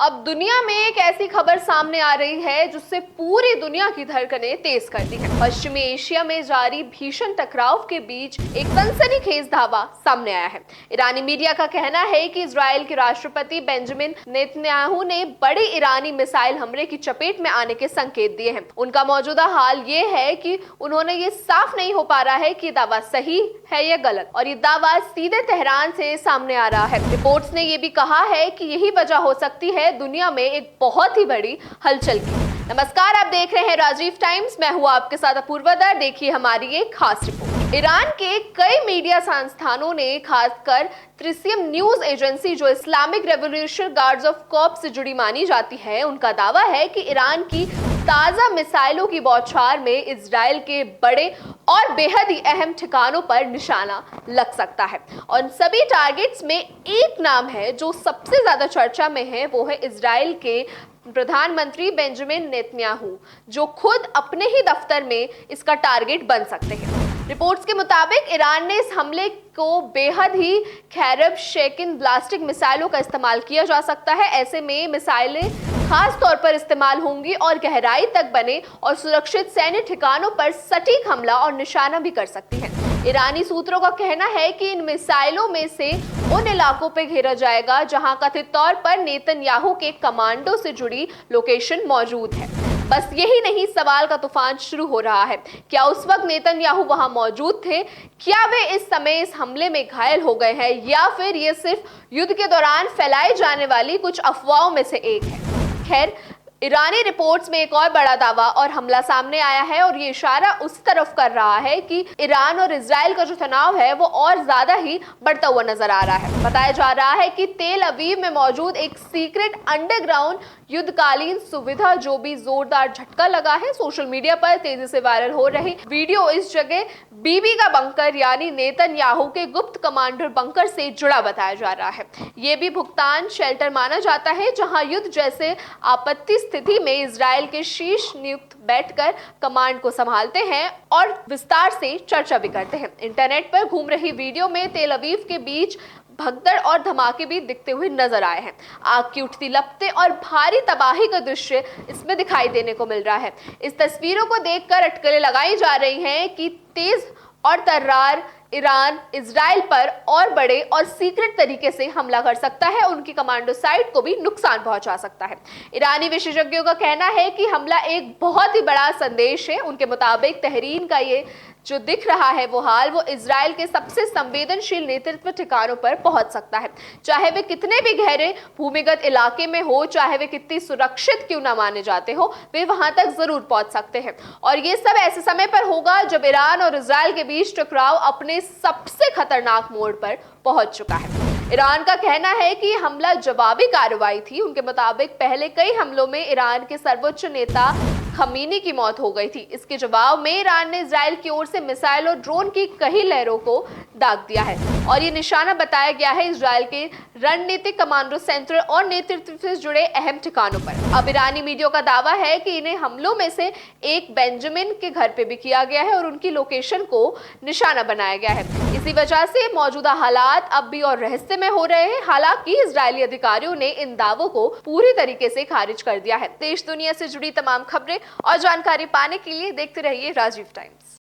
अब दुनिया में एक ऐसी खबर सामने आ रही है जिससे पूरी दुनिया की धड़कनें तेज कर दी है। पश्चिमी एशिया में जारी भीषण टकराव के बीच एक सनसनीखेज दावा सामने आया है। ईरानी मीडिया का कहना है कि इजराइल के राष्ट्रपति बेंजामिन नेतन्याहू ने बड़े ईरानी मिसाइल हमले की चपेट में आने के संकेत दिए हैं। उनका मौजूदा हाल ये है कि उन्होंने ये साफ नहीं हो पा रहा है कि दावा सही है या गलत, और ये दावा सीधे तेहरान से सामने आ रहा है। रिपोर्ट्स ने ये भी कहा है कि यही वजह हो सकती है दुनिया में एक बहुत ही बड़ी हलचल की। नमस्कार, आप देख रहे हैं राजीव टाइम्स। मैं हूं आपके साथ अपूर्वा दर। देखिए हमारी एक खास रिपोर्ट। ईरान के कई मीडिया संस्थानों ने, खासकर त्रिसियम न्यूज एजेंसी जो Islamic revolution guards of corps से जुड़ी मानी जाती है, उनका दावा है कि ईरान की ताजा मिसाइलों की बौछार में इजराइल के बड़े और बेहद ही अहम ठिकानों पर निशाना लग सकता है। और इन सभी टारगेट्स में एक नाम है जो सबसे ज्यादा चर्चा में है, वो है इजराइल के प्रधानमंत्री बेंजामिन नेतन्याहू, जो खुद अपने ही दफ्तर में इसका टारगेट बन सकते हैं। रिपोर्ट्स के मुताबिक ईरान ने इस हमले को बेहद ही खैरब शेकिन ब्लास्टिक मिसाइलों का इस्तेमाल किया जा सकता है। ऐसे में मिसाइलें खास तौर पर इस्तेमाल होंगी और गहराई तक बने और सुरक्षित सैन्य ठिकानों पर सटीक हमला और निशाना भी कर सकती हैं। ईरानी सूत्रों का कहना है कि इन मिसाइलों में से उन इलाकों पर घेरा जाएगा जहां कथित तौर पर नेतन्याहू के कमांडो से जुड़ी लोकेशन मौजूद है। बस यही नहीं, सवाल का तूफान शुरू हो रहा है। क्या उस वक्त नेतन्याहू वहां मौजूद थे? क्या वे इस समय इस हमले में घायल हो गए हैं, या फिर ये सिर्फ युद्ध के दौरान फैलाई जाने वाली कुछ अफवाहों में से एक है? खैर, ईरानी रिपोर्ट्स में एक और बड़ा दावा और हमला सामने आया है, और ये इशारा उस तरफ कर रहा है कि ईरान और इजराइल का जो तनाव है वो और ज्यादा ही बढ़ता हुआ नजर आ रहा है। बताया जा रहा है कि तेल अवीव में मौजूद एक सीक्रेट अंडरग्राउंड युद्धकालीन सुविधा जो भी जोरदार झटका लगा है। सोशल मीडिया पर तेजी से वायरल हो रही वीडियो इस जगह बीबी का बंकर यानी नेतन्याहू के गुप्त कमांडर बंकर से जुड़ा बताया जा रहा है। ये भी भुगतान शेल्टर माना जाता है जहां युद्ध जैसे आपत्ति स्थिति में इजराइल के शीर्ष नियुक्त बैठकर कमांड को संभालते हैं और विस्तार से चर्चा भी करते हैं। इंटरनेट पर घूम रही वीडियो में तेल अवीव के बीच भगदड़ और धमाके भी दिखते हुए नजर आए हैं। आग की उठती लपटें और भारी तबाही का दृश्य इसमें दिखाई देने को मिल रहा है। इस तस्वीरों को देखकर अटकलें लगाई जा रही हैं कि तेज और तर्रार ईरान इजराइल पर और बड़े और सीक्रेट तरीके से हमला कर सकता है, उनकी कमांडो साइट को भी नुकसान पहुंचा सकता है। ईरानी विशेषज्ञों का कहना है कि हमला एक बहुत ही बड़ा संदेश है। उनके मुताबिक तहरीन का ये जो दिख रहा है वो हाल, वो इजराइल के सबसे संवेदनशील नेतृत्व ठिकानों पर पहुंच सकता है। चाहे वे कितने भी गहरे भूमिगत इलाके में हो, चाहे वे कितनी सुरक्षित क्यों ना माने जाते हो, वे वहां तक जरूर पहुंच सकते हैं। और ये सब ऐसे समय पर होगा जब ईरान और इजराइल के बीच टकराव अपने सबसे खतरनाक मोड़ पर पहुंच चुका है। ईरान का कहना है कि हमला जवाबी कार्रवाई थी। उनके मुताबिक पहले कई हमलों में ईरान के सर्वोच्च नेता खमीनी की मौत हो गई थी। इसके जवाब में ईरान ने इजराइल की ओर से मिसाइल और ड्रोन की कई लहरों को दाग दिया है, और ये निशाना बताया गया है इजराइल के रणनीतिक कमांडो सेंटर और नेतृत्व से जुड़े अहम ठिकानों पर। अब ईरानी मीडिया का दावा है कि इन्हें हमलों में से एक बेंजामिन के घर पे भी किया गया है और उनकी लोकेशन को निशाना बनाया गया है। इसी वजह से मौजूदा हालात अब भी और रहस्य में हो रहे हैं। हालांकि इजरायली अधिकारियों ने इन दावों को पूरी तरीके से खारिज कर दिया है। देश दुनिया से जुड़ी तमाम खबरें और जानकारी पाने के लिए देखते रहिए राजीव टाइम्स।